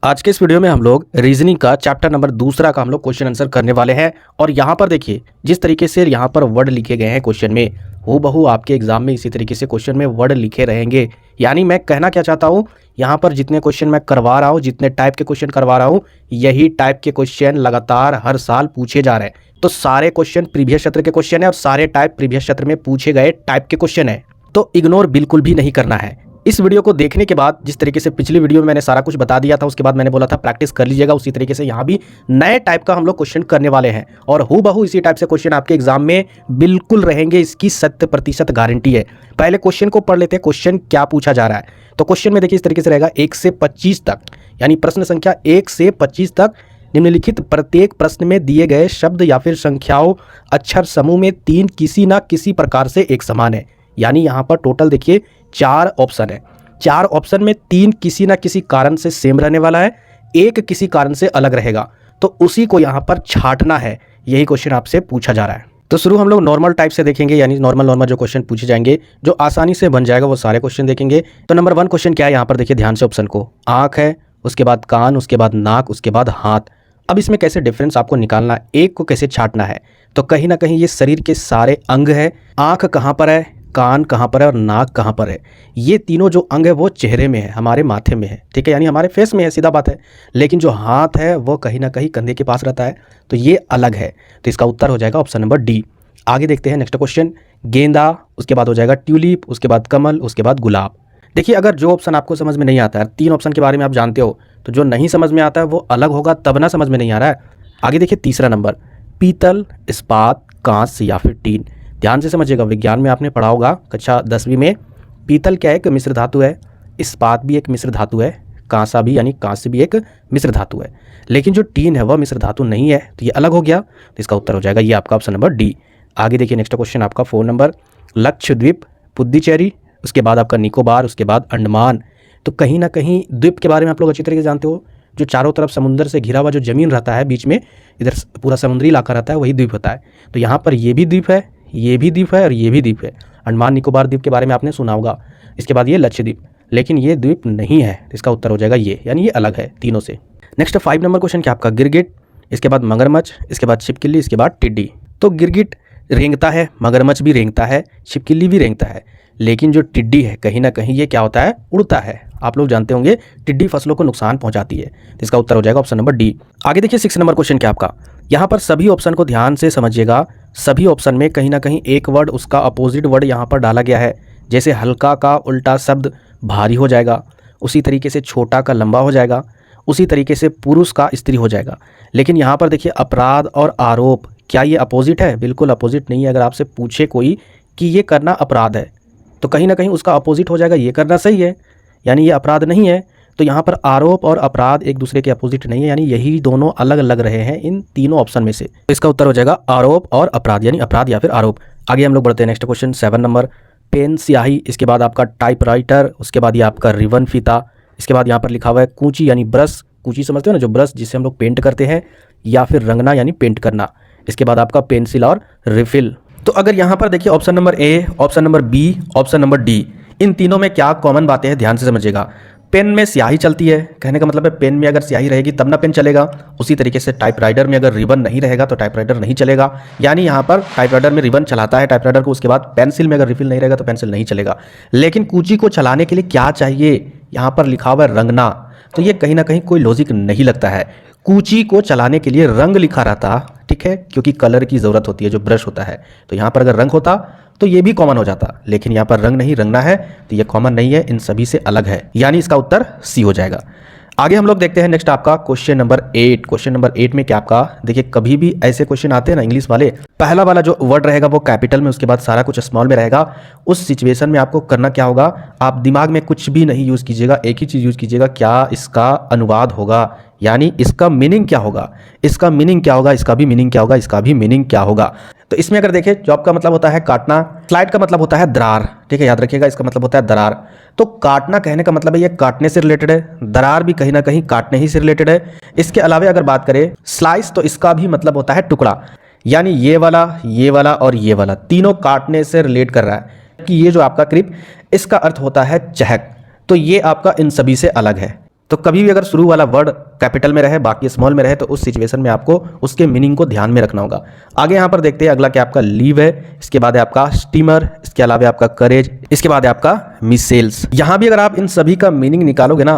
आज के इस वीडियो में हम लोग रीजनिंग का चैप्टर नंबर दूसरा का हम लोग क्वेश्चन आंसर करने वाले हैं। और यहाँ पर देखिए जिस तरीके से यहाँ पर वर्ड लिखे गए हैं क्वेश्चन में, हूबहू आपके एग्जाम में इसी तरीके से क्वेश्चन में वर्ड लिखे रहेंगे। यानी मैं कहना क्या चाहता हूँ, यहाँ पर जितने क्वेश्चन मैं करवा रहा हूँ, जितने टाइप के क्वेश्चन करवा रहा हूँ, यही टाइप के क्वेश्चन लगातार हर साल पूछे जा रहे हैं। तो सारे क्वेश्चन प्रीवियस सत्र के क्वेश्चन है और सारे टाइप प्रीवियस सत्र में पूछे गए टाइप के क्वेश्चन है, तो इग्नोर बिल्कुल भी नहीं करना है। इस वीडियो को देखने के बाद जिस तरीके से पिछली वीडियो में मैंने सारा कुछ बता दिया था, उसके बाद मैंने बोला था प्रैक्टिस कर लीजिएगा, उसी तरीके से यहाँ भी नए टाइप का हम लोग क्वेश्चन करने वाले हैं और हूबहू इसी टाइप से क्वेश्चन आपके एग्जाम में बिल्कुल रहेंगे, इसकी 100% गारंटी है। पहले क्वेश्चन को पढ़ लेते हैं, क्वेश्चन क्या पूछा जा रहा है। तो क्वेश्चन में देखिए इस तरीके से रहेगा 1 से 25 तक, यानी प्रश्न संख्या 1 से 25 तक निम्नलिखित प्रत्येक प्रश्न में दिए गए शब्द या फिर संख्याओं अक्षर समूह में 3 किसी न किसी प्रकार से एक समान है। यानी यहाँ पर टोटल देखिए 4 ऑप्शन है, 4 ऑप्शन में 3 किसी ना किसी कारण से सेम रहने वाला है, 1 किसी कारण से अलग रहेगा, तो उसी को यहाँ पर छांटना है। यही क्वेश्चन आपसे पूछा जा रहा है। तो शुरू हम लोग नॉर्मल टाइप से देखेंगे, यानी नॉर्मल जो क्वेश्चन पूछे जाएंगे, जो आसानी से बन जाएगा वो सारे क्वेश्चन देखेंगे। तो नंबर 1 क्वेश्चन क्या है, यहाँ पर देखिए ध्यान से ऑप्शन को, आँख है, उसके बाद कान, उसके बाद नाक, उसके बाद हाथ। अब इसमें कैसे डिफरेंस आपको निकालना है, एक को कैसे छांटना है। तो कहीं ना कहीं ये शरीर के सारे अंग है, आँख कहाँ पर है, कान कहाँ पर है और नाक कहाँ पर है। ये तीनों जो अंग है वो चेहरे में है, हमारे माथे में है, ठीक है, यानी हमारे फेस में है, सीधा बात है। लेकिन जो हाथ है वो कहीं ना कहीं कंधे के पास रहता है, तो ये अलग है। तो इसका उत्तर हो जाएगा ऑप्शन नंबर डी। आगे देखते हैं नेक्स्ट क्वेश्चन, गेंदा, उसके बाद हो जाएगा ट्यूलिप, उसके बाद कमल, उसके बाद गुलाब। देखिए अगर जो ऑप्शन आपको समझ में नहीं आता है, 3 ऑप्शन के बारे में आप जानते हो, तो जो नहीं समझ में आता है वो अलग होगा, तब ना समझ में नहीं आ रहा है। आगे देखिए तीसरा नंबर, पीतल, इस्पात, कांस या फिर टीन। ध्यान से समझिएगा, विज्ञान में आपने पढ़ा होगा कक्षा 10वीं में, पीतल क्या है, एक मिश्र धातु है, इस्पात भी एक मिश्र धातु है, कांसा भी यानी कांस्य भी एक मिश्र धातु है। लेकिन जो टीन है वह मिश्र धातु नहीं है, तो ये अलग हो गया। तो इसका उत्तर हो जाएगा ये आपका ऑप्शन नंबर डी। आगे देखिए नेक्स्ट क्वेश्चन आपका 4 नंबर, लक्षद्वीप, पुद्दुचेरी, उसके बाद आपका निकोबार, उसके बाद अंडमान। तो कहीं ना कहीं द्वीप के बारे में आप लोग अच्छी तरीके से जानते हो, जो चारों तरफ समुद्र से घिरा हुआ जो जमीन रहता है, बीच में इधर पूरा समुद्री इलाका रहता है, वही द्वीप होता है। तो यहाँ पर ये भी द्वीप है, ये भी द्वीप है और ये भी द्वीप है। अंडमान निकोबार द्वीप के बारे में आपने सुना होगा। इसके बाद ये लक्षद्वीप, लेकिन ये द्वीप नहीं है, इसका उत्तर हो जाएगा ये, यानी ये अलग है तीनों से। नेक्स्ट 5 नंबर क्वेश्चन क्या आपका, गिरगिट, इसके बाद मगरमच्छ, इसके बाद छिपकली, इसके बाद टिड्डी। तो गिरगिट रेंगता है, मगरमच्छ भी रेंगता है, छिपकली भी रेंगता है, लेकिन जो टिड्डी है कहीं ना कहीं ये क्या होता है, उड़ता है। आप लोग जानते होंगे टिड्डी फसलों को नुकसान पहुंचाती है, तो इसका उत्तर हो जाएगा ऑप्शन नंबर डी। आगे देखिए 6 नंबर क्वेश्चन क्या आपका, यहाँ पर सभी ऑप्शन को ध्यान से समझिएगा। सभी ऑप्शन में कहीं ना कहीं एक वर्ड उसका अपोजिट वर्ड यहाँ पर डाला गया है। जैसे हल्का का उल्टा शब्द भारी हो जाएगा, उसी तरीके से छोटा का लंबा हो जाएगा, उसी तरीके से पुरुष का स्त्री हो जाएगा। लेकिन यहाँ पर देखिए अपराध और आरोप, क्या ये अपोजिट है? बिल्कुल अपोजिट नहीं है। अगर आपसे पूछे कोई कि ये करना अपराध है, तो कहीं ना कहीं उसका अपोजिट हो जाएगा ये करना सही है, यानी ये अपराध नहीं है। तो यहाँ पर आरोप और अपराध एक दूसरे के अपोजिट नहीं है, यानी यही दोनों अलग अलग रहे हैं इन तीनों ऑप्शन में से। तो इसका उत्तर हो जाएगा आरोप और अपराध, यानी अपराध या फिर आरोप। आगे हम लोग बढ़ते हैं नेक्स्ट क्वेश्चन 7 नंबर, पेन स्याही, इसके बाद आपका टाइपराइटर, उसके बाद ये आपका रिबन फीता, इसके बाद यहाँ पर लिखा हुआ है कूंची यानी ब्रश, कूंची समझते हो ना, जो ब्रश जिससे हम लोग पेंट करते हैं, या फिर रंगना यानी पेंट करना। इसके बाद आपका पेंसिल और रिफिल। तो अगर यहाँ पर देखिए option number A, option number B, option number D, इन तीनों में क्या कॉमन बातें हैं, ध्यान से समझिएगा। पेन में स्याही चलती है, कहने का मतलब है पेन में अगर स्याही रहेगी तब ना पेन चलेगा। उसी तरीके से टाइपराइटर में अगर रिबन नहीं रहेगा तो टाइपराइटर नहीं चलेगा, यानी यहाँ पर टाइपराइटर में रिबन चलाता है टाइपराइटर को। उसके बाद पेंसिल में अगर रिफिल नहीं रहेगा तो पेंसिल नहीं चलेगा। लेकिन कूंची को चलाने के लिए क्या चाहिए, यहाँ पर लिखा हुआ है रंगना, तो ये कहीं ना कहीं कोई लॉजिक नहीं लगता है। कूंची को चलाने के लिए रंग लिखा रहता, ठीक है, क्योंकि कलर की ज़रूरत होती है, जो ब्रश होता है। तो यहाँ पर अगर रंग होता तो ये भी कॉमन हो जाता, लेकिन यहाँ पर रंग नहीं, रंगना है, तो ये कॉमन नहीं है, इन सभी से अलग है, यानी इसका उत्तर सी हो जाएगा। आगे हम लोग देखते हैं नेक्स्ट आपका क्वेश्चन नंबर 8। क्वेश्चन नंबर 8 में क्या आपका, देखिए कभी भी ऐसे क्वेश्चन आते हैं ना इंग्लिश वाले, पहला वाला जो वर्ड रहेगा वो कैपिटल में, उसके बाद सारा कुछ स्मॉल में रहेगा। उस सिचुएशन में आपको करना क्या होगा, आप दिमाग में कुछ भी नहीं यूज़ कीजिएगा, एक ही चीज़ यूज़ कीजिएगा, क्या इसका अनुवाद होगा, यानी इसका मीनिंग क्या होगा, इसका मीनिंग क्या होगा, इसका भी मीनिंग क्या होगा, इसका भी मीनिंग क्या होगा। तो इसमें अगर देखें, जॉब का मतलब होता है काटना, स्लाइड का मतलब होता है दरार, ठीक है, याद रखिएगा, इसका मतलब होता है दरार। तो काटना कहने का मतलब है ये काटने से रिलेटेड है, दरार भी कहीं ना कहीं काटने ही से रिलेटेड है। इसके अलावा अगर बात करें स्लाइस, तो इसका भी मतलब होता है टुकड़ा, यानी ये वाला और ये वाला तीनों काटने से रिलेट कर रहा है। कि ये जो आपका क्रिप, इसका अर्थ होता है चहक, तो ये आपका इन सभी से अलग है। तो कभी भी अगर शुरू वाला वर्ड कैपिटल में रहे बाकी स्मॉल में रहे तो उस सिचुएशन में आपको उसके मीनिंग को ध्यान में रखना होगा। आगे यहाँ पर देखते हैं अगला क्या आपका लीव है, इसके बाद है आपका स्टीमर, इसके अलावा आपका करेज, इसके बाद है आपका मिसेल्स। यहाँ भी अगर आप इन सभी का मीनिंग निकालोगे ना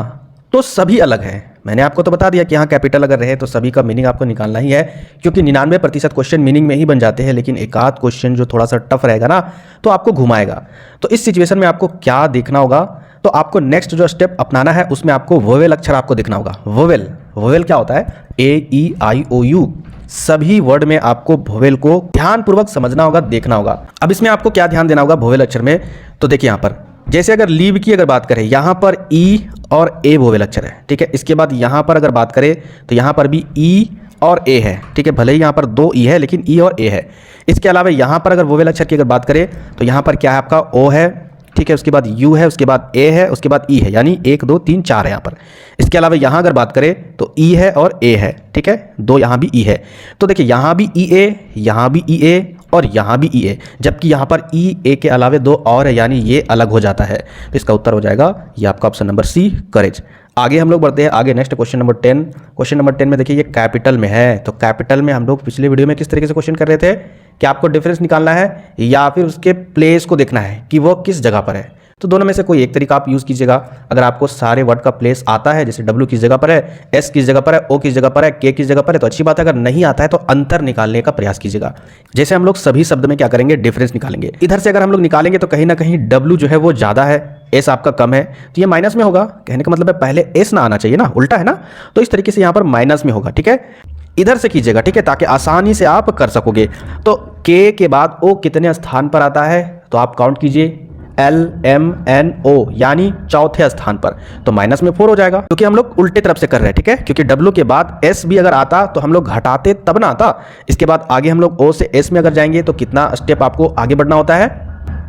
तो सभी अलग है। मैंने आपको तो बता दिया कि यहाँ कैपिटल अगर रहे तो सभी का मीनिंग आपको निकालना ही है, क्योंकि 99% क्वेश्चन मीनिंग में ही बन जाते हैं, लेकिन एक आध क्वेश्चन जो थोड़ा सा टफ रहेगा ना तो आपको घुमाएगा। तो इस सिचुएशन में आपको क्या देखना होगा, तो आपको नेक्स्ट जो स्टेप अपनाना है उसमें आपको वोवेल अक्षर आपको देखना होगा। वोवेल, वोवेल क्या होता है, AEIOU, सभी वर्ड में आपको वोवेल को ध्यानपूर्वक समझना होगा, देखना होगा। अब इसमें आपको क्या ध्यान देना होगा वोवेल अक्षर में, तो देखिए यहाँ पर जैसे अगर लीव की अगर बात करें यहाँ पर E और A वोवेल अक्षर है, ठीक है। इसके बाद यहाँ पर अगर बात करें तो यहाँ पर भी E और A है, ठीक है। भले ही यहाँ पर 2 E है लेकिन E और A है। इसके अलावा यहाँ पर अगर वोवेल अक्षर की अगर बात करें तो यहाँ पर क्या है आपका O है, ठीक है। उसके बाद U है, उसके बाद A है, उसके बाद E है, यानी 1 2 3 4 है यहाँ पर। इसके अलावा यहाँ अगर बात करें तो E है और A है, ठीक है। 2 यहाँ भी E है। तो देखिए यहाँ भी EA, यहाँ भी EA और यहाँ भी EA, जबकि यहाँ पर EA के अलावे 2 और है, यानी ये अलग हो जाता है। तो इसका उत्तर हो जाएगा ये आपका ऑप्शन नंबर C, करेज। आगे हम लोग बढ़ते हैं आगे next question number 10। Question number 10 में देखिए ये कैपिटल में है। तो कैपिटल में हम लोग पिछले वीडियो में किस तरीके से क्वेश्चन कर रहे थे कि आपको डिफरेंस निकालना है या फिर उसके प्लेस को देखना है कि वो किस जगह पर है। तो दोनों में से कोई एक तरीका आप यूज़ कीजिएगा। अगर आपको सारे वर्ड का प्लेस आता है, जैसे W किस जगह पर है, S किस जगह पर है, O किस जगह पर है, K किस जगह पर है, तो अच्छी बात है। अगर नहीं आता है तो अंतर निकालने का प्रयास कीजिएगा। जैसे हम लोग सभी शब्द में क्या करेंगे, डिफरेंस निकालेंगे। इधर से अगर हम लोग निकालेंगे तो कहीं ना कहीं W जो है वो ज़्यादा है, S आपका कम है, तो ये माइनस में होगा। कहने का मतलब है पहले S ना आना चाहिए ना, उल्टा है ना, तो इस तरीके से यहाँ पर माइनस में होगा, ठीक है। इधर से कीजिएगा, ठीक है, ताकि आसानी से आप कर सकोगे। तो K के बाद O कितने स्थान पर आता है, तो आप काउंट कीजिए, LMNO, यानी चौथे स्थान पर, तो माइनस में 4 हो जाएगा, क्योंकि हम लोग उल्टे तरफ से कर रहे हैं, ठीक है। क्योंकि W के बाद S भी अगर आता तो हम लोग घटाते तब ना आता। इसके बाद आगे हम लोग O से S में अगर जाएंगे तो कितना स्टेप आपको आगे बढ़ना होता है,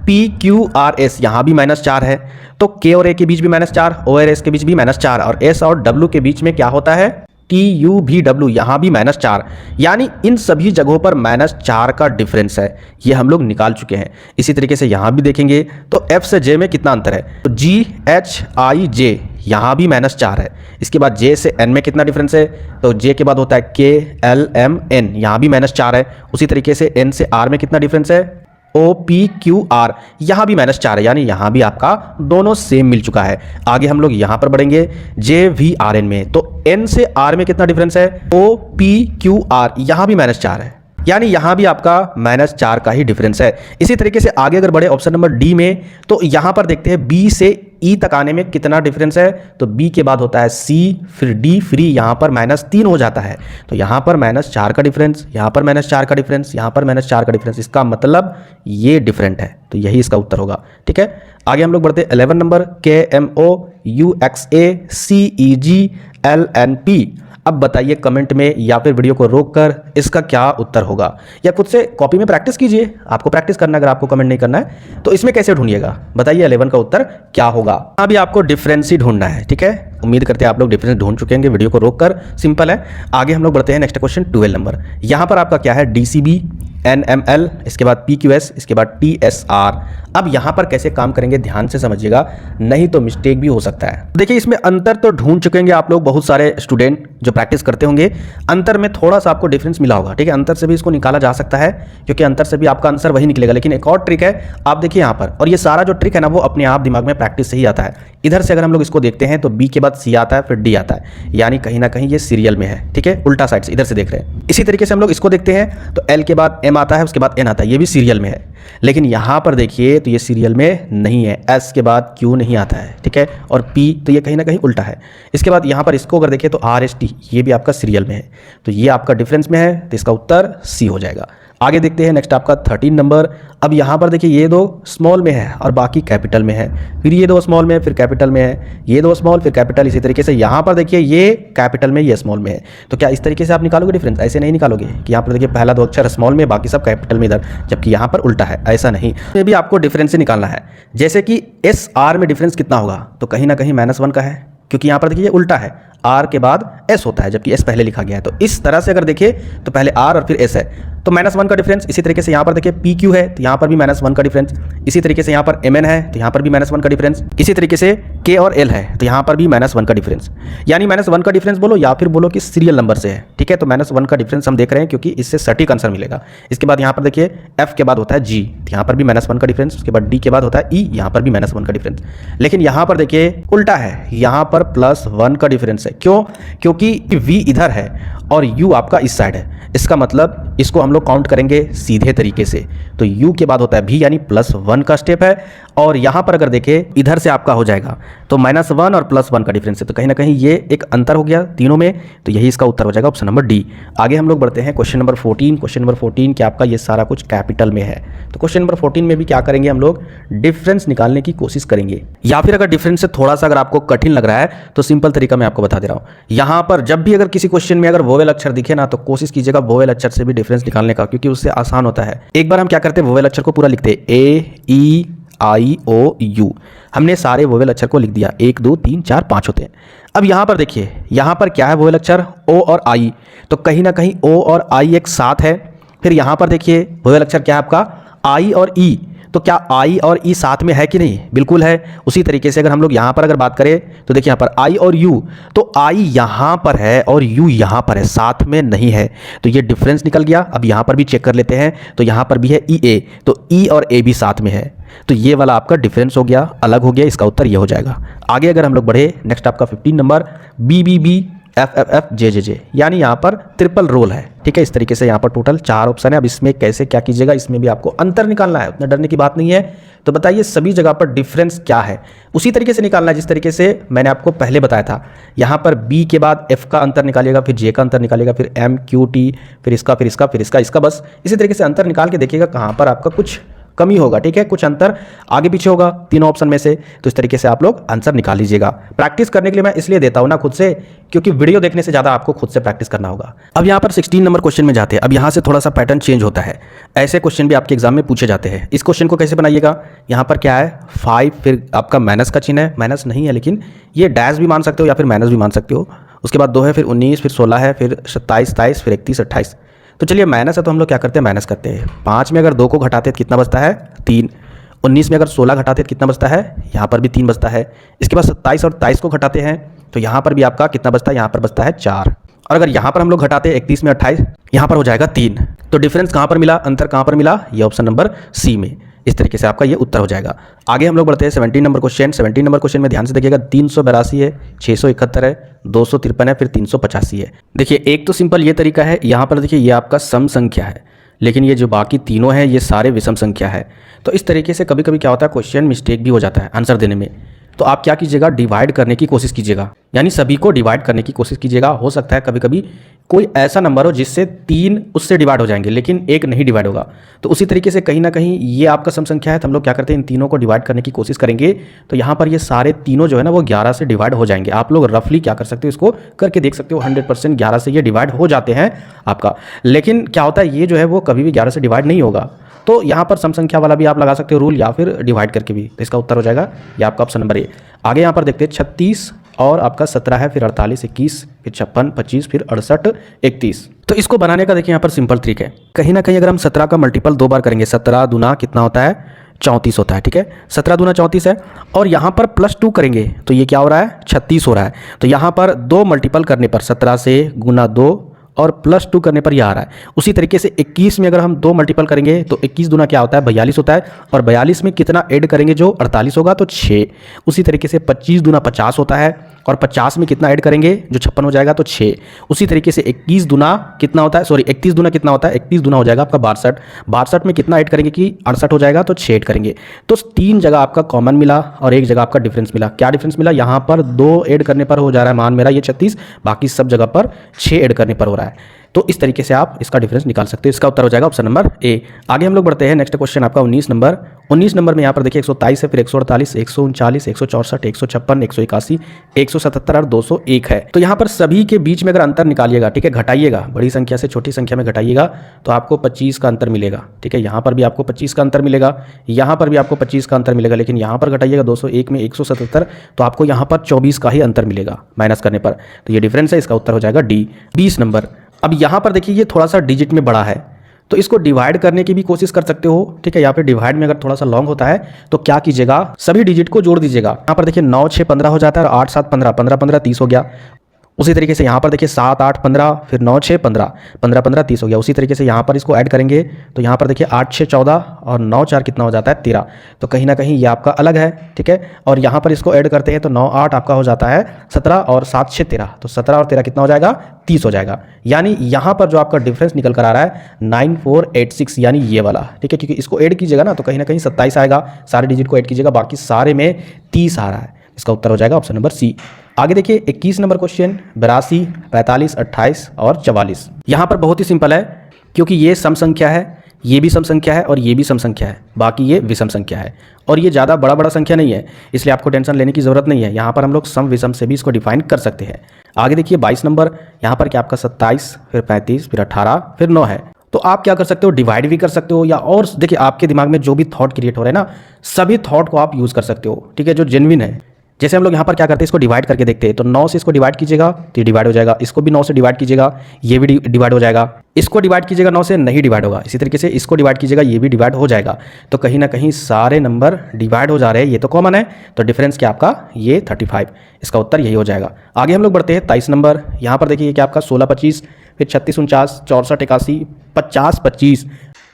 PQRS, यहाँ भी -4 है, तो K और A के बीच भी -4, O और S के बीच भी -4, और S और W के बीच में क्या होता है, TUVW, यहाँ भी -4, यानी इन सभी जगहों पर -4 का डिफरेंस है। ये हम लोग निकाल चुके हैं। इसी तरीके से यहाँ भी देखेंगे तो F से J में कितना अंतर है, तो GHIJ, यहाँ भी -4 है। इसके बाद J से N में कितना डिफरेंस है, तो J के बाद होता है KLMN, यहाँ भी -4 है। उसी तरीके से N से R में कितना डिफरेंस है, OPQR, यहाँ भी -4 है, यानी यहाँ भी आपका दोनों सेम मिल चुका है। आगे हम लोग यहाँ पर बढ़ेंगे JVRN में, तो N से R में कितना डिफरेंस है, OPQR, यहाँ भी -4 है, यानी यहाँ भी आपका -4 का ही डिफरेंस है। इसी तरीके से आगे अगर बढ़े ऑप्शन नंबर D में, तो यहाँ पर देखते हैं B से E तक आने में कितना डिफरेंस है, तो B के बाद होता है C, फिर D, फिर यहाँ पर -3 हो जाता है। तो यहाँ पर -4 का डिफरेंस, यहाँ पर -4 का डिफरेंस, यहाँ पर -4 का डिफरेंस, इसका मतलब ये डिफरेंट है, तो यही इसका उत्तर होगा, ठीक है। आगे हम लोग बढ़ते हैं 11 नंबर, KMOUXA CEGLNP। अब बताइए कमेंट में या फिर वीडियो को रोककर इसका क्या उत्तर होगा, या खुद से कॉपी में प्रैक्टिस कीजिए। आपको प्रैक्टिस करना है, अगर आपको कमेंट नहीं करना है तो इसमें कैसे ढूंढिएगा, बताइए 11 का उत्तर क्या होगा। अभी आपको डिफरेंस ही ढूंढना है, ठीक है। उम्मीद करते हैं आप लोग डिफरेंस ढूंढ चुके हैं, वीडियो को रोककर, सिंपल है। आगे हम लोग बढ़ते हैं नेक्स्ट क्वेश्चन 12 नंबर। यहाँ पर आपका क्या है, DCB, NML, इसके बाद PQS, इसके बाद TSR। अब यहाँ पर कैसे काम करेंगे ध्यान से समझिएगा, नहीं तो मिस्टेक भी हो सकता है। देखिए इसमें अंतर तो ढूंढ चुकेंगे आप लोग, बहुत सारे स्टूडेंट जो प्रैक्टिस करते होंगे। अंतर में थोड़ा सा आपको डिफरेंस मिला होगा, ठीक है। अंतर से भी इसको निकाला जा सकता है, क्योंकि अंतर से भी आपका आंसर वही निकलेगा। लेकिन एक और ट्रिक है, आप देखिए यहाँ पर, और ये सारा जो ट्रिक है ना वो अपने आप दिमाग में प्रैक्टिस से ही आता है। इधर से अगर हम लोग इसको देखते हैं तो B के बाद C आता है, फिर D आता है, यानी कहीं ना कहीं ये सीरियल में है, ठीक है, उल्टा साइड से इधर से देख रहे हैं। इसी तरीके से हम लोग इसको देखते हैं तो L के बाद M आता है, उसके बाद N आता है, ये भी सीरियल में है। लेकिन यहाँ पर देखिए तो ये सीरियल में नहीं है, S के बाद Q नहीं आता है, ठीक है, और P, तो ये कहीं ना कहीं उल्टा है। इसके बाद यहाँ पर इसको अगर देखें तो RST, ये भी आपका सीरियल में है, तो ये आपका डिफरेंस में है, तो इसका उत्तर C हो जाएगा। आगे देखते हैं नेक्स्ट आपका 13 नंबर। अब यहाँ पर देखिए ये 2 स्मॉल में है और बाकी कैपिटल में है, फिर ये 2 स्मॉल में, फिर कैपिटल में है, ये 2 स्मॉल, फिर कैपिटल। इसी तरीके से यहाँ पर देखिए ये कैपिटल में, ये स्मॉल में है। तो क्या इस तरीके से आप निकालोगे डिफरेंस? ऐसे नहीं निकालोगे कि यहाँ पर देखिए पहला 2 अक्षर स्मॉल में, बाकी सब कैपिटल में इधर, जबकि यहाँ पर उल्टा है, ऐसा नहीं। ये भी आपको डिफरेंस से निकालना है। जैसे कि SR में डिफरेंस कितना होगा, तो कहीं ना कहीं -1 का है, क्योंकि यहाँ पर देखिए ये उल्टा है। आर के बाद एस होता है, जबकि एस पहले लिखा गया है। तो इस तरह से अगर देखें तो पहले आर और फिर एस है, तो -1 का डिफरेंस। इसी तरीके से यहाँ पर देखिए पी क्यू है, तो यहाँ पर भी -1 का डिफरेंस। इसी तरीके से यहाँ पर एम एन है, तो यहाँ पर भी -1 का डिफरेंस। इसी तरीके से के और एल है, तो यहाँ पर भी -1 का डिफरेंस। यानी -1 का डिफरेंस बोलो या फिर बोलो कि सीरियल नंबर से है, ठीक है। तो -1 का डिफरेंस हम देख रहे हैं क्योंकि इससे सटीक आंसर मिलेगा। इसके बाद यहाँ पर देखिए एफ के बाद होता है जी, तो यहाँ पर भी -1 का डिफरेंस। उसके बाद डी के बाद होता है ई, यहाँ पर भी -1 का डिफरेंस। लेकिन यहाँ पर देखिए उल्टा है, यहाँ पर +1 का डिफरेंस है। क्यों? क्योंकि वी इधर है और यू आपका इस साइड है। इसका मतलब इसको हम लोग काउंट करेंगे सीधे तरीके से, तो u के बाद होता है v, यानी +1 का स्टेप है। और यहाँ पर अगर देखें इधर से आपका हो जाएगा, तो -1 और +1 का डिफरेंस है, तो कहीं ना कहीं ये एक अंतर हो गया तीनों में, तो यही इसका उत्तर हो जाएगा ऑप्शन नंबर डी। आगे हम लोग बढ़ते हैं क्वेश्चन नंबर 14। क्वेश्चन नंबर 14 क्या आपका ये सारा कुछ कैपिटल में है, तो क्वेश्चन नंबर 14 में भी क्या करेंगे हम लोग, डिफरेंस निकालने की कोशिश करेंगे। या फिर अगर डिफरेंस से थोड़ा सा अगर आपको कठिन लग रहा है तो सिंपल तरीका मैं आपको बता दे रहा हूँ। यहाँ पर जब भी अगर किसी क्वेश्चन में अगर वोवेल अक्षर दिखे ना, तो कोशिश कीजिएगा वोवेल अक्षर से भी डिफरेंस निकालने का, क्योंकि उससे आसान होता है। एक बार हम क्या करते हैं, वोवेल अक्षर को पूरा लिखते हैं, ए ई आई ओ यू। हमने सारे वोवेल अक्षर को लिख दिया, 1 2 3 4 5 होते हैं। अब यहाँ पर देखिए, यहाँ पर क्या है वोवेल अक्षर, ओ और आई, तो कहीं ना कहीं ओ और आई एक साथ है। फिर यहाँ पर देखिए वोवेल अक्षर क्या है आपका, आई और ई, तो क्या आई और ई साथ में है कि नहीं, बिल्कुल है। उसी तरीके से अगर हम लोग यहाँ पर अगर बात करें तो देखिए यहाँ पर आई और यू, तो आई यहाँ पर है और यू यहाँ पर है, साथ में नहीं है, तो ये डिफरेंस निकल गया। अब यहाँ पर भी चेक कर लेते हैं, तो यहाँ पर भी है ई ए, तो ई और ए भी साथ में है, तो ये वाला आपका डिफरेंस हो गया, अलग हो गया। इसका उत्तर ये हो जाएगा। आगे अगर हम लोग बढ़े, नेक्स्ट आपका 15 number, B B B F F F J J J, यानी यहाँ पर ट्रिपल रोल है, ठीक है। इस तरीके से यहाँ पर टोटल 4 ऑप्शन है। अब इसमें कैसे क्या कीजिएगा, इसमें भी आपको अंतर निकालना है, उतना डरने की बात नहीं है। तो बताइए सभी जगह पर डिफरेंस क्या है, उसी तरीके से निकालना है जिस तरीके से मैंने आपको पहले बताया था। यहाँ पर बी के बाद एफ का अंतर निकालिएगा, फिर जे का अंतर निकालिएगा, फिर एम क्यू टी, फिर इसका, फिर इसका, फिर इसका, इसका, बस इसी तरीके से अंतर निकाल के देखिएगा कहाँ पर आपका कुछ कमी होगा, ठीक है, कुछ अंतर आगे पीछे होगा तीनों ऑप्शन में से। तो इस तरीके से आप लोग आंसर निकाल लीजिएगा। प्रैक्टिस करने के लिए मैं इसलिए देता हूं ना खुद से, क्योंकि वीडियो देखने से ज़्यादा आपको खुद से प्रैक्टिस करना होगा। अब यहाँ पर 16 नंबर क्वेश्चन में जाते हैं। अब यहाँ से थोड़ा सा पैटर्न चेंज होता है, ऐसे क्वेश्चन भी आपके एग्जाम में पूछे जाते हैं। इस क्वेश्चन को कैसे बनाइएगा, यहाँ पर क्या है 5, फिर आपका माइनस का चिन्ह है, माइनस नहीं है लेकिन ये डैश भी मान सकते हो या फिर माइनस भी मान सकते हो। उसके बाद 2 है, फिर 19, फिर 16 है, फिर 27, 27, फिर 31, 28। तो चलिए माइनस है तो हम लोग क्या करते हैं, माइनस करते हैं। 5 में अगर 2 को घटाते हैं तो कितना बचता है, 3। 19 में अगर 16 घटाते हैं तो कितना बचता है, यहाँ पर भी 3 बचता है। इसके बाद 27 और 23 को घटाते हैं तो यहाँ पर भी आपका कितना बचता है, यहाँ पर बचता है 4। और अगर यहाँ पर हम लोग घटाते हैं 31 में 28, यहाँ पर हो जाएगा 3। तो डिफरेंस कहाँ पर मिला, अंतर कहाँ पर मिला, ये ऑप्शन नंबर सी में। इस तरीके से आपका ये उत्तर हो जाएगा। आगे हम लोग बढ़ते हैं 17 नंबर क्वेश्चन। 17 नंबर क्वेश्चन में ध्यान से देखिएगा, 382 है, 671 है, 253 है, फिर 385 है। देखिए एक तो सिंपल ये तरीका है, यहाँ पर देखिए ये आपका सम संख्या है, लेकिन ये जो बाकी तीनों हैं ये सारे विषम संख्या है। तो इस तरीके से कभी कभी क्या होता है, क्वेश्चन मिस्टेक भी हो जाता है आंसर देने में। तो आप क्या कीजिएगा, डिवाइड करने की कोशिश कीजिएगा, यानी सभी को डिवाइड करने की कोशिश कीजिएगा। हो सकता है कभी कभी कोई ऐसा नंबर हो जिससे 3 उससे डिवाइड हो जाएंगे लेकिन 1 नहीं डिवाइड होगा। तो उसी तरीके से कहीं ना कहीं ये आपका सम संख्या है, तो हम लोग क्या करते हैं, इन तीनों को डिवाइड करने की कोशिश करेंगे। तो यहाँ पर ये सारे तीनों जो है ना वो 11 से डिवाइड हो जाएंगे। आप लोग रफली क्या कर सकते हो, इसको करके देख सकते हो, 100% 11 से ये डिवाइड हो जाते हैं आपका। लेकिन क्या होता है, ये जो है वो कभी भी 11 से डिवाइड नहीं होगा। तो यहाँ पर सम संख्या वाला भी आप लगा सकते हो रूल, या फिर डिवाइड करके भी। तो इसका उत्तर हो जाएगा ये आपका ऑप्शन नंबर ए। आगे यहाँ पर देखते हैं 36 और आपका 17 है, फिर 48, 21, फिर 56, 25, फिर 68, 31। तो इसको बनाने का देखिए यहाँ पर सिंपल ट्रिक है। कहीं ना कहीं अगर हम 17 का मल्टीपल 2 बार करेंगे, 17 दूना कितना होता है, 34 होता है, ठीक है। 17 दूना 34 है, और यहाँ पर +2 करेंगे तो ये क्या हो रहा है, 36 हो रहा है। तो यहाँ पर 2 मल्टीपल करने पर 17 से गुना 2 और +2 करने पर यह आ रहा है। उसी तरीके से 21 में अगर हम 2 मल्टीपल करेंगे तो 21 दूना क्या होता है, 42 होता है, और 42 में कितना ऐड करेंगे, जो 48 होगा तो 6। उसी तरीके से 25 दूना 50 होता है, और 50 में कितना ऐड करेंगे, जो 56 हो जाएगा तो 6। उसी तरीके से 21 दूना कितना होता है, 31 दूना कितना होता है, 31 दूना हो जाएगा आपका 62। 62 में कितना ऐड करेंगे कि 68 हो जाएगा तो 6 ऐड करेंगे। तो 3 जगह आपका कॉमन मिला और 1 जगह आपका डिफरेंस मिला। क्या डिफरेंस मिला, यहाँ पर 2 ऐड करने पर हो जा रहा है, मान मेरा ये 36, बाकी सब जगह पर 6 ऐड करने पर हो रहा है। तो इस तरीके से आप इसका डिफरेंस निकाल सकते हो। इसका उत्तर हो जाएगा ऑप्शन नंबर ए। आगे हम लोग बढ़ते हैं, नेक्स्ट क्वेश्चन आपका 19 नंबर। 19 नंबर में यहाँ पर देखिए 127 है, फिर 148, 139, 164, 156, 181, 177 और 201 है। तो यहाँ पर सभी के बीच में अगर अंतर निकालिएगा, ठीक है, घटाइएगा, बड़ी संख्या से छोटी संख्या में घटाइएगा तो आपको 25 का अंतर मिलेगा। ठीक है, यहाँ पर भी आपको 25 का अंतर मिलेगा, यहाँ पर भी आपको 25 का अंतर मिलेगा, लेकिन यहाँ पर घटाइएगा 201 में 177 तो आपको यहाँ पर 24 का ही अंतर मिलेगा माइनस करने पर। तो ये डिफरेंस है, इसका उत्तर हो जाएगा डी। 20 नंबर, अब यहाँ पर देखिए ये थोड़ा सा डिजिट में बड़ा है तो इसको डिवाइड करने की भी कोशिश कर सकते हो। ठीक है, यहाँ पे डिवाइड में अगर थोड़ा सा लॉन्ग होता है तो क्या कीजिएगा, सभी डिजिट को जोड़ दीजिएगा। यहाँ पर देखिए 9 6 15 हो जाता है और 8 7 15, 15 15 30 हो गया। उसी तरीके से यहाँ पर देखिए 7 8 15, फिर 9 6 15, 15 15 30 हो गया। उसी तरीके से यहाँ पर इसको ऐड करेंगे तो यहाँ पर देखिए 8 6 14 और 9 4 कितना हो जाता है 13। तो कहीं ना कहीं ये आपका अलग है। ठीक है, और यहाँ पर इसको ऐड करते हैं तो 9 8 आपका हो जाता है 17 और 7 6 13, तो 17 और 13 कितना हो जाएगा 30 हो जाएगा। यानी यहाँ पर जो आपका डिफरेंस निकल कर आ रहा है 9486, यानी ये वाला। ठीक है, क्योंकि इसको ऐड कीजिएगा ना तो कहीं ना कहीं 27 आएगा, सारे डिजिट को ऐड कीजिएगा, बाकी सारे में 30 आ रहा है। इसका उत्तर हो जाएगा ऑप्शन नंबर सी। आगे देखिए 21 नंबर क्वेश्चन, 82, 45, 28 और 44। यहाँ पर बहुत ही सिंपल है, क्योंकि ये सम संख्या है, ये भी सम संख्या है और ये भी सम संख्या है, बाकी ये विषम संख्या है और ये ज़्यादा बड़ा संख्या नहीं है, इसलिए आपको टेंशन लेने की ज़रूरत नहीं है। यहाँ पर हम लोग सम विषम से भी इसको डिफाइन कर सकते हैं। आगे देखिए 22 नंबर, यहाँ पर क्या आपका 27, फिर 35, फिर 18, फिर 9 है। तो आप क्या कर सकते हो, डिवाइड भी कर सकते हो, या और देखिए आपके दिमाग में जो भी थॉट क्रिएट हो रहे हैं ना, सभी थॉट को आप यूज़ कर सकते हो। ठीक है, जो जेन्युइन है। जैसे हम लोग यहाँ पर क्या करते हैं, इसको डिवाइड करके देखते हैं। तो 9 से इसको डिवाइड कीजिएगा तो ये डिवाइड हो जाएगा, इसको भी 9 से डिवाइड कीजिएगा, ये भी डिवाइड हो जाएगा, इसको डिवाइड कीजिएगा 9 से, नहीं डिवाइड होगा। इसी तरीके से इसको डिवाइड कीजिएगा, ये भी डिवाइड हो जाएगा। तो कहीं ना कहीं सारे नंबर डिवाइड हो जा रहे हैं, ये तो कॉमन है। तो डिफरेंस क्या आपका ये 35, इसका उत्तर यही हो जाएगा। आगे हम लोग बढ़ते हैं 23 नंबर, यहाँ पर देखिए क्या आपका 16 25, फिर 36 49, 64 81, 50 25।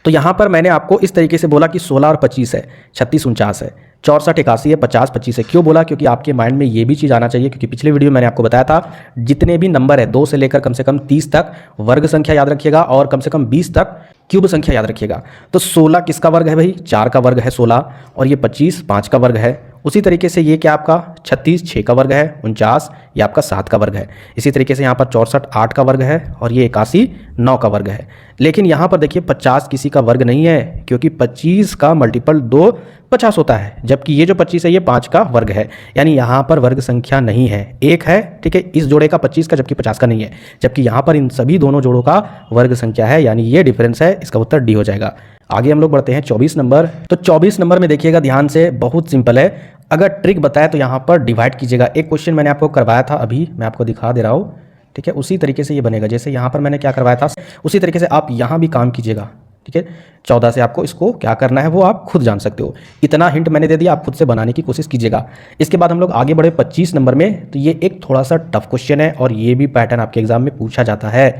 तो यहाँ पर मैंने आपको इस तरीके से बोला कि 16 और 25 है, 36 49 है, 64 81 है, 50 25 है। क्यों बोला, क्योंकि आपके माइंड में ये भी चीज़ आना चाहिए, क्योंकि पिछले वीडियो में मैंने आपको बताया था जितने भी नंबर है 2 से लेकर कम से कम 30 तक वर्ग संख्या याद रखिएगा और कम से कम 20 तक क्यूब संख्या याद रखिएगा। तो 16 किसका वर्ग है भाई, 4 का वर्ग है 16, और ये 25 5 का वर्ग है। उसी तरीके से ये क्या आपका 36 6 का वर्ग है, 49 ये आपका 7 का वर्ग है। इसी तरीके से यहाँ पर 64 8 का वर्ग है और ये 81 9 का वर्ग है। लेकिन यहाँ पर देखिए 50 किसी का वर्ग नहीं है, क्योंकि 25 का मल्टीपल 2 50 होता है, जबकि ये जो 25 है ये 5 का वर्ग है, यानी यहाँ पर वर्ग संख्या नहीं है, एक है। ठीक है, इस जोड़े का 25 का, जबकि 50 का नहीं है, जबकि यहाँ पर इन सभी दोनों जोड़ों का वर्ग संख्या है, यानी ये डिफरेंस है। इसका उत्तर डी हो जाएगा। आगे हम लोग बढ़ते हैं 24 नंबर। तो 24 नंबर में देखिएगा ध्यान से, बहुत सिंपल है। अगर ट्रिक बताए तो यहाँ पर डिवाइड कीजिएगा। एक क्वेश्चन मैंने आपको करवाया था, अभी मैं आपको दिखा दे रहा हूँ। ठीक है, उसी तरीके से ये बनेगा, जैसे यहाँ पर मैंने क्या करवाया था उसी तरीके से आप यहाँ भी काम कीजिएगा। ठीक है, 14 से आपको इसको क्या करना है वो आप खुद जान सकते हो। इतना हिंट मैंने दे दिया, आप खुद से बनाने की कोशिश कीजिएगा। इसके बाद हम लोग आगे बढ़े 25 नंबर में। तो ये एक थोड़ा सा टफ क्वेश्चन है और ये भी पैटर्न आपके एग्जाम में पूछा जाता है।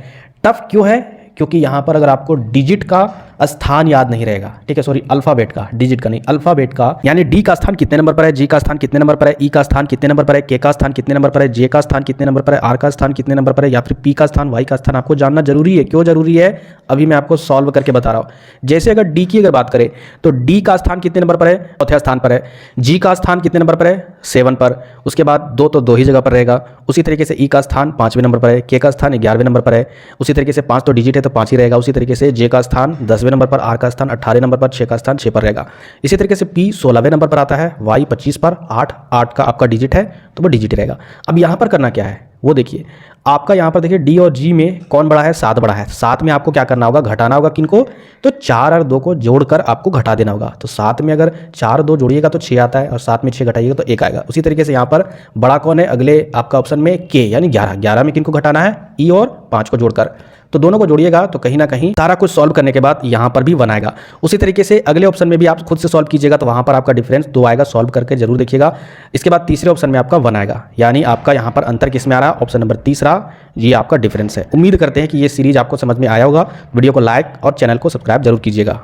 टफ क्यों है, क्योंकि यहाँ पर अगर आपको डिजिट का स्थान याद नहीं रहेगा, ठीक है, सॉरी अल्फाबेट का, डिजिट का नहीं, अल्फाबेट का, यानी डी का स्थान कितने नंबर पर है, जी का स्थान कितने नंबर पर है, ई का स्थान कितने नंबर पर है, के का स्थान कितने नंबर पर है, जे का स्थान कितने नंबर पर है, आर का स्थान कितने नंबर पर है, या फिर पी का स्थान, वाई का स्थान आपको जानना जरूरी है। क्यों जरूरी है, अभी मैं आपको सॉल्व करके बता रहा हूँ। जैसे अगर डी की अगर बात करें तो डी का स्थान कितने नंबर पर है, चौथे स्थान पर है। जी का स्थान कितने नंबर पर है, 7 पर। उसके बाद 2 तो 2 ही जगह पर रहेगा। उसी तरीके से ई का स्थान 5वें नंबर पर है, के का स्थान 11वें नंबर पर है। उसी तरीके से 5 तो डिजिट है तो 5 ही रहेगा। उसी तरीके से जे का स्थान 10वें नंबर पर, आर का स्थान 18 नंबर पर, 6 का स्थान 6 पर रहेगा। इसी तरीके से पी 16वें नंबर पर आता है, वाई 25 पर, 8 का आपका डिजिट है तो वो डिजिट रहेगा। अब यहाँ पर करना क्या है वो देखिए, आपका यहाँ पर देखिए डी और जी में कौन बड़ा है, 7 बड़ा है। 7 में आपको क्या करना होगा, घटाना होगा किनको, तो 4 और 2 को जोड़कर आपको घटा देना होगा। तो 7 में अगर 4 और 2 जोड़िएगा तो 6 आता है, और 7 में 6 घटाइएगा तो 1 आएगा। उसी तरीके से यहाँ पर बड़ा कौन है, अगले आपका ऑप्शन में के, यानी 11 में किनको घटाना है, ई और 5 को जोड़कर। तो दोनों को जोड़िएगा तो कहीं ना कहीं सारा कुछ सॉल्व करने के बाद यहाँ पर भी 1 आएगा। उसी तरीके से अगले ऑप्शन में भी आप खुद से सॉल्व कीजिएगा तो वहाँ पर आपका डिफरेंस 2 आएगा, सॉल्व करके जरूर देखिएगा। इसके बाद तीसरे ऑप्शन में आपका 1 आएगा, यानी आपका यहाँ पर अंतर किस में आ रहा है, ऑप्शन नंबर तीसरा, ये आपका डिफरेंस है। उम्मीद करते हैं कि ये सीरीज आपको समझ में आया होगा। वीडियो को लाइक और चैनल को सब्सक्राइब जरूर कीजिएगा।